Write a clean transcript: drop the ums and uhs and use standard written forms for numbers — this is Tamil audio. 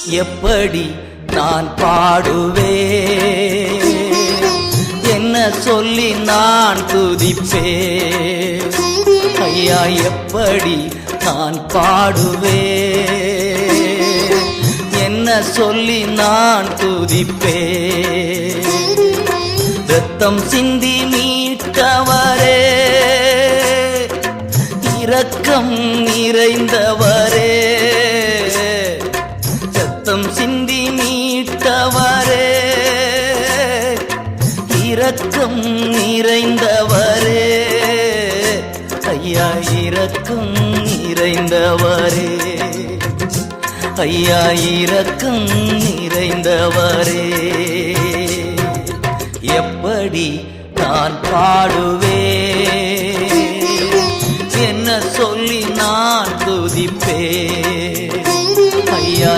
எப்படி நான் பாடுவேன், என்ன சொல்லி நான் துதிப்பேன். ஐயா எப்படி நான் பாடுவேன், என்ன சொல்லி நான் துதிப்பேன். ரத்தம் சிந்தி மீட்டவரே, இரக்கம் நிறைந்தவரே, ரத்தம் சிந்தி மீட்டவரே, இரக்கம் நிறைந்தவரே. ஐயா இரக்கம் நிறைந்தவரே, ஐயா இரக்கம் நிறைந்தவரே. எப்படி நான் பாடுவேன், என்ன சொல்லி நான் துதிப்பேன். ஐயா